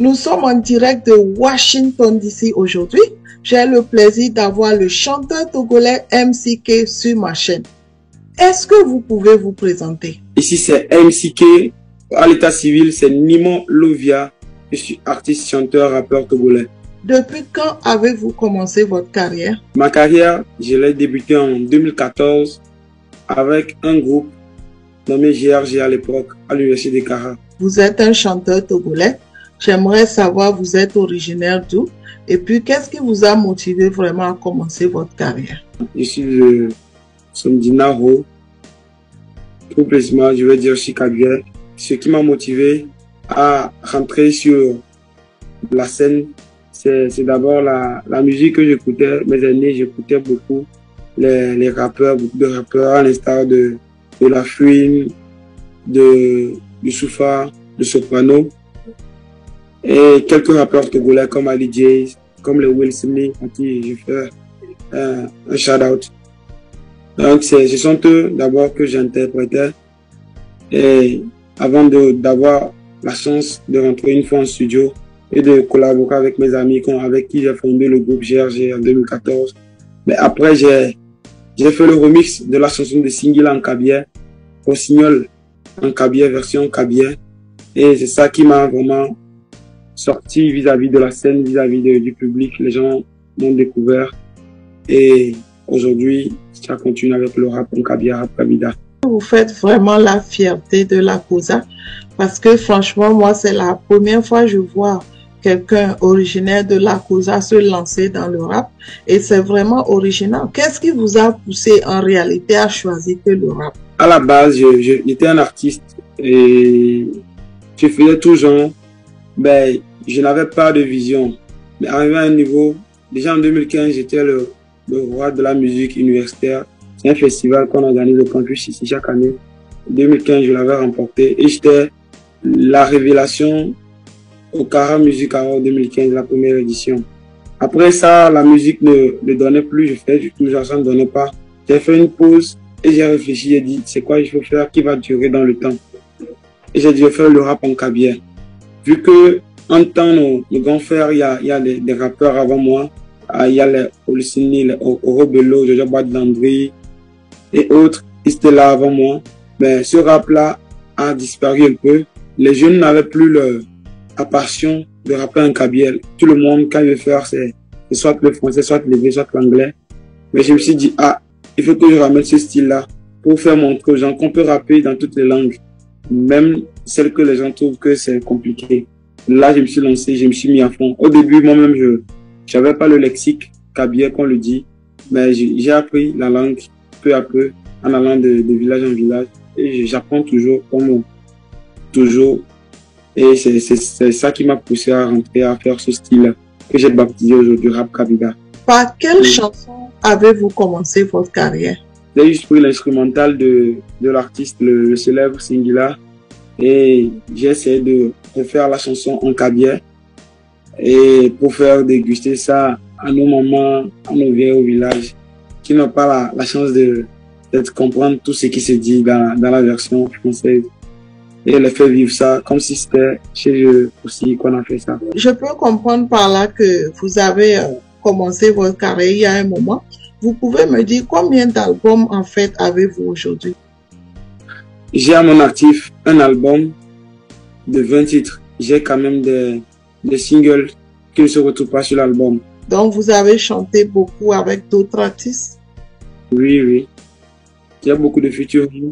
Nous sommes en direct de Washington DC aujourd'hui. J'ai le plaisir d'avoir le chanteur togolais MCK sur ma chaîne. Est-ce que vous pouvez vous présenter? Ici c'est MCK, à l'état civil c'est Nimon Lovia. Je suis artiste, chanteur, rappeur togolais. Depuis quand avez-vous commencé votre carrière? Ma carrière, je l'ai débutée en 2014 avec un groupe nommé GRG à l'époque, à l'université de Kara. Vous êtes un chanteur togolais. J'aimerais savoir, vous êtes originaire d'où? Et puis, qu'est-ce qui vous a motivé vraiment à commencer votre carrière? Je suis de Somdinaro. Plus précisément, je vais dire Chikabia. Ce qui m'a motivé à rentrer sur la scène, c'est d'abord la musique que j'écoutais. Mes aînés, j'écoutais beaucoup les rappeurs, beaucoup de rappeurs, à l'instar de La Fouine, du Soufa, de Soprano. Et quelques rappeurs togolais comme Ali Jays, comme les Will Smith, à qui je fais un shout-out. Donc, ce sont eux d'abord que j'interprétais. Et avant d'avoir la chance de rentrer une fois en studio et de collaborer avec mes amis avec qui j'ai fondé le groupe GRG en 2014. Mais après, j'ai fait le remix de la chanson de Singila en Kabia, Rossignol en Kabia, version Kabia. Et c'est ça qui m'a vraiment sorti vis-à-vis de la scène, vis-à-vis du public. Les gens m'ont découvert. Et aujourd'hui, ça continue avec le rap en Kabia, rap Kabida. Vous faites vraiment la fierté de la Kosa parce que franchement, moi, c'est la première fois que je vois quelqu'un originaire de la Kosa se lancer dans le rap et c'est vraiment original. Qu'est-ce qui vous a poussé en réalité à choisir que le rap? À la base, j'étais un artiste et je faisais tout genre. Ben, je n'avais pas de vision. Mais arrivé à un niveau, déjà en 2015, j'étais le roi de la musique universitaire. C'est un festival qu'on organise au campus ici chaque année. En 2015, je l'avais remporté et j'étais la révélation au Kara Music Award 2015, la première édition. Après ça, la musique ne donnait plus, je fais du tout, ça ne donnait pas. J'ai fait une pause et j'ai réfléchi, j'ai dit, c'est quoi il faut faire qui va durer dans le temps. Et j'ai dit, je vais faire le rap en Kabia. Vu que, en temps, nos grands frères, il y a des rappeurs avant moi, il y a les Olusini, les Orobelo, Jojo Bad Landry et autres, ils étaient là avant moi. Mais ce rap-là a disparu un peu. Les jeunes n'avaient plus la passion de rapper en Kabia. Tout le monde, quand il veut faire, c'est soit le français, soit l'hébreu, soit l'anglais. Mais je me suis dit, il faut que je ramène ce style-là pour faire montrer aux gens qu'on peut rapper dans toutes les langues. Même celles que les gens trouvent que c'est compliqué. Là, je me suis lancé, je me suis mis à fond. Au début, moi-même, je n'avais pas le lexique Kabia qu'on le dit, mais j'ai appris la langue peu à peu en allant de village en village. Et j'apprends toujours, comme toujours. Et c'est ça qui m'a poussé à rentrer, à faire ce style que j'ai baptisé aujourd'hui rap Kabida. Par quelle chanson avez-vous commencé votre carrière? J'ai juste pris l'instrumental de l'artiste, le célèbre Singila, et j'ai essayé de refaire la chanson en Kabia et pour faire déguster ça à nos mamans, à nos vieux au village qui n'ont pas la chance de comprendre tout ce qui se dit dans la version française et les faire vivre ça comme si c'était chez eux aussi qu'on a fait ça. Je peux comprendre par là que vous avez commencé votre carrière il y a un moment. Vous pouvez me dire combien d'albums en fait avez-vous aujourd'hui? J'ai à mon actif un album de 20 titres. J'ai quand même des singles qui ne se retrouvent pas sur l'album. Donc vous avez chanté beaucoup avec d'autres artistes? Oui, oui. Il y a beaucoup de featuring,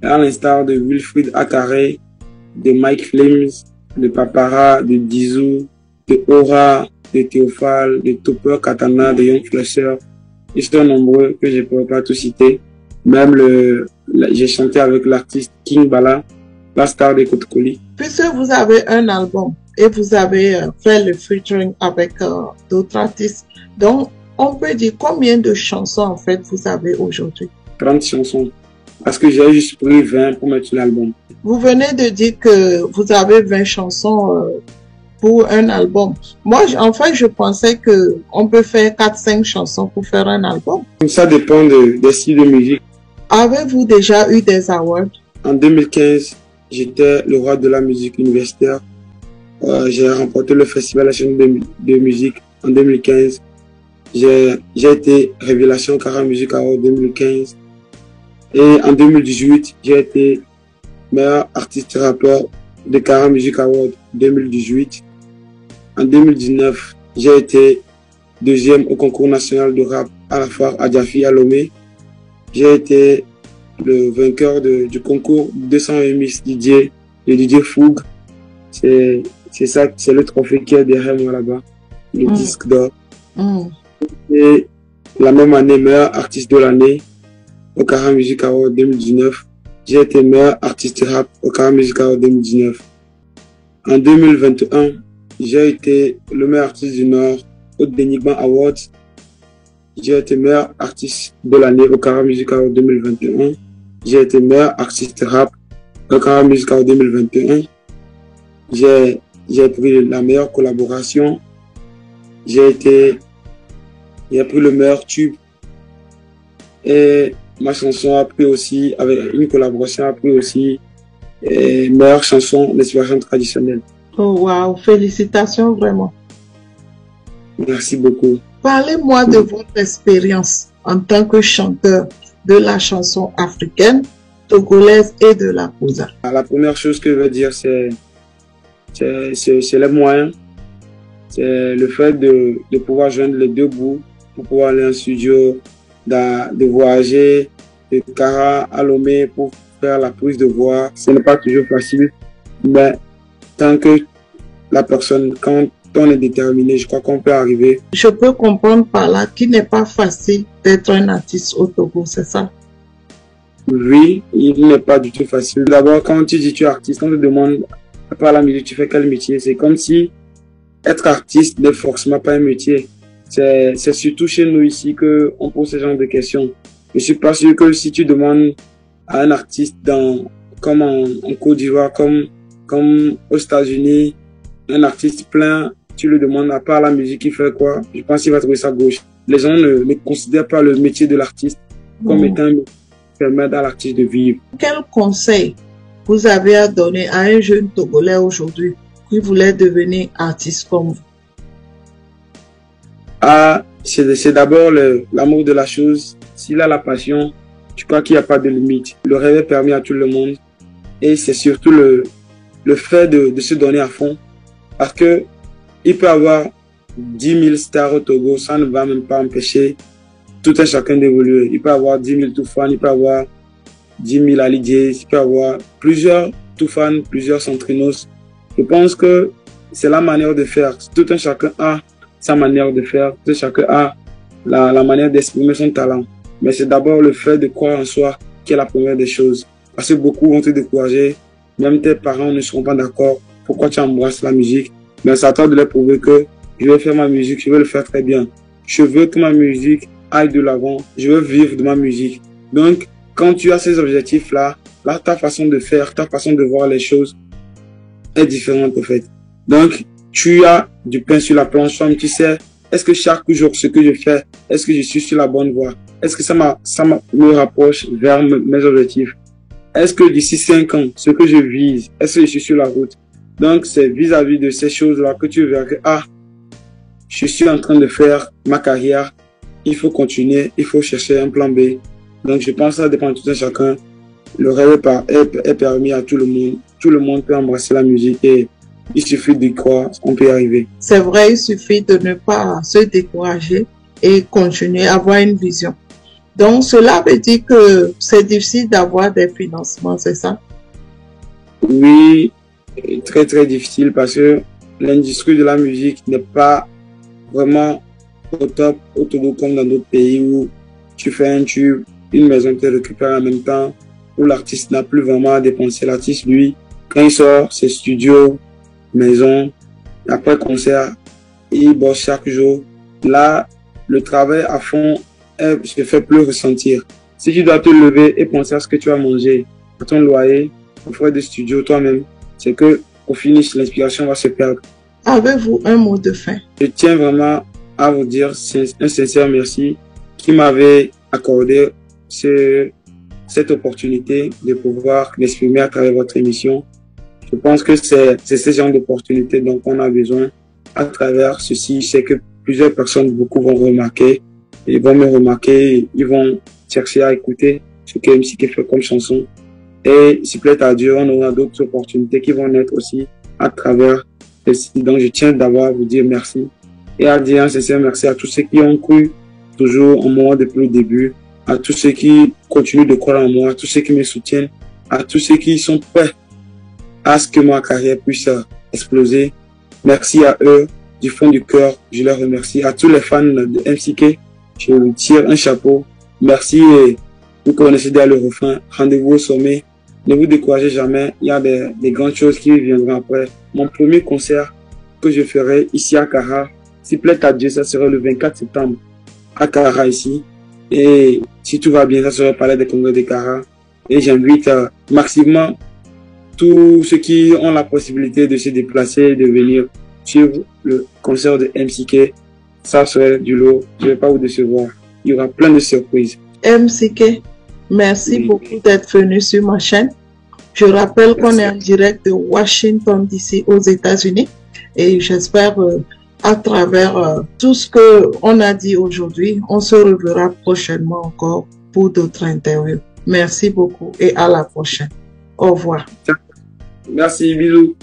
à l'instar de Wilfried Akare, de Mike Flames, de Papara, de Dizou, de Aura, de Théophile, de Topper Katana, de Young Flasher. Ils sont nombreux que je ne pourrais pas tout citer. Même j'ai chanté avec l'artiste King Bala, la star des Côte-Colis. Puisque vous avez un album et vous avez fait le featuring avec d'autres artistes, donc on peut dire combien de chansons en fait vous avez aujourd'hui? 30 chansons. Parce que j'ai juste pris 20 pour mettre sur l'album. Vous venez de dire que vous avez 20 chansons pour un album. Moi, en fait, je pensais qu'on peut faire 4-5 chansons pour faire un album. Ça dépend des styles de musique. Avez-vous déjà eu des awards? En 2015, j'étais le roi de la musique universitaire. J'ai remporté le Festival national de musique en 2015. J'ai été Révélation Kara Music Award 2015. Et en 2018, j'ai été meilleur artiste rappeur de Kara Music Award 2018. En 2019, j'ai été deuxième au concours national de rap à la foire Adjafi à Lomé. J'ai été le vainqueur du concours 220 Miss DJ, le DJ Fougue. C'est ça, c'est le trophée qui est derrière moi là-bas, le disque d'or. Et la même année, meilleur artiste de l'année au Kara Music Award 2019. J'ai été meilleur artiste rap au Kara Music Award 2019. En 2021, j'ai été le meilleur artiste du Nord au Denigman Awards. J'ai été meilleur artiste de l'année au Kara Music Award 2021. J'ai été meilleur artiste rap au Kara Music Award 2021. J'ai pris la meilleure collaboration. J'ai pris le meilleur tube. Et ma chanson a pris aussi, avec une collaboration, a pris aussi meilleure chanson d'inspiration traditionnelle. Oh wow, félicitations vraiment. Merci beaucoup. Parlez-moi de votre expérience en tant que chanteur de la chanson africaine, togolaise et de la Kouza. La première chose que je veux dire, c'est les moyens. C'est le fait de pouvoir joindre les deux bouts pour pouvoir aller en studio, de voyager de Kara à Lomé pour faire la prise de voix. Ce n'est pas toujours facile, mais tant que la personne, quand on est déterminé, je crois qu'on peut arriver. Je peux comprendre par là qu'il n'est pas facile d'être un artiste au Togo, c'est ça? Oui, il n'est pas du tout facile. D'abord, quand tu dis tu es artiste, on te demande, à part la musique, tu fais quel métier? C'est comme si être artiste n'est forcément pas un métier. C'est surtout chez nous ici qu'on pose ce genre de questions. Je suis pas sûr que si tu demandes à un artiste comme en Côte d'Ivoire, comme aux États-Unis, un artiste plein, tu lui demandes à part la musique, il fait quoi? Je pense qu'il va trouver ça gauche. Les gens ne considèrent pas le métier de l'artiste comme étant un métier qui permet à l'artiste de vivre. Quel conseil vous avez à donner à un jeune Togolais aujourd'hui qui voulait devenir artiste comme vous? C'est d'abord l'amour de la chose. S'il a la passion, je crois qu'il n'y a pas de limite. Le rêve est permis à tout le monde. Et c'est surtout le fait de se donner à fond. Parce que il peut avoir 10 000 stars au Togo, ça ne va même pas empêcher tout un chacun d'évoluer. Il peut avoir 10 000 Toufan, il peut avoir 10 000 Alidjes, il peut avoir plusieurs Toufan, plusieurs Centrinos. Je pense que c'est la manière de faire. Tout un chacun a sa manière de faire, tout un chacun a la manière d'exprimer son talent. Mais c'est d'abord le fait de croire en soi qui est la première des choses. Parce que beaucoup vont te décourager, même tes parents ne seront pas d'accord. Pourquoi tu embrasses la musique? Mais c'est à toi de leur prouver que je vais faire ma musique, je vais le faire très bien. Je veux que ma musique aille de l'avant, je veux vivre de ma musique. Donc, quand tu as ces objectifs-là, ta façon de faire, ta façon de voir les choses est différente en fait. Donc, tu as du pain sur la planche, tu sais, est-ce que chaque jour, ce que je fais, est-ce que je suis sur la bonne voie? Est-ce que ça me rapproche vers mes objectifs? Est-ce que d'ici 5 ans, ce que je vise, est-ce que je suis sur la route? Donc, c'est vis-à-vis de ces choses-là que tu verras que, je suis en train de faire ma carrière, il faut continuer, il faut chercher un plan B. Donc, je pense que ça dépend de tout un chacun. Le rêve est permis à tout le monde. Tout le monde peut embrasser la musique et il suffit d'y croire, on peut y arriver. C'est vrai, il suffit de ne pas se décourager et continuer à avoir une vision. Donc, cela veut dire que c'est difficile d'avoir des financements, c'est ça? Oui, très très difficile parce que l'industrie de la musique n'est pas vraiment au top au Togo comme dans d'autres pays où tu fais un tube, une maison te récupère en même temps, où l'artiste n'a plus vraiment à dépenser. L'artiste, lui, quand il sort, c'est studio, maison, après concert, il bosse chaque jour. Là, le travail à fond se fait plus ressentir. Si tu dois te lever et penser à ce que tu vas manger, à ton loyer, aux frais de studio toi-même, c'est que au finish, l'inspiration va se perdre. Avez-vous un mot de fin? Je tiens vraiment à vous dire un sincère merci qui m'avait accordé cette opportunité de pouvoir m'exprimer à travers votre émission. Je pense que c'est ce genre d'opportunité dont on a besoin. À travers ceci, c'est que plusieurs personnes, beaucoup vont remarquer, ils vont me remarquer, ils vont chercher à écouter ce que MCK fait comme chanson. Et s'il plaît à Dieu, on aura d'autres opportunités qui vont naître aussi à travers ceci. Donc, je tiens d'abord à vous dire merci et à dire un sincère merci à tous ceux qui ont cru toujours en moi depuis le début, à tous ceux qui continuent de croire en moi, à tous ceux qui me soutiennent, à tous ceux qui sont prêts à ce que ma carrière puisse exploser. Merci à eux du fond du cœur. Je leur remercie. À tous les fans de MCK, je vous tire un chapeau. Merci et vous connaissez déjà le refrain. Rendez-vous au sommet. Ne vous découragez jamais. Il y a des grandes choses qui viendront après. Mon premier concert que je ferai ici à Kara, s'il plaît à Dieu, ça sera le 24 septembre à Kara ici. Et si tout va bien, ça sera au Palais des Congrès de Kara. Et j'invite massivement tous ceux qui ont la possibilité de se déplacer, de venir suivre le concert de MCK. Ça serait du lot. Je ne vais pas vous décevoir. Il y aura plein de surprises. MCK, merci beaucoup d'être venu sur ma chaîne. Je rappelle qu'on est en direct de Washington DC aux États-Unis et j'espère à travers tout ce qu'on a dit aujourd'hui, on se reverra prochainement encore pour d'autres interviews. Merci beaucoup et à la prochaine. Au revoir. Merci, bisous.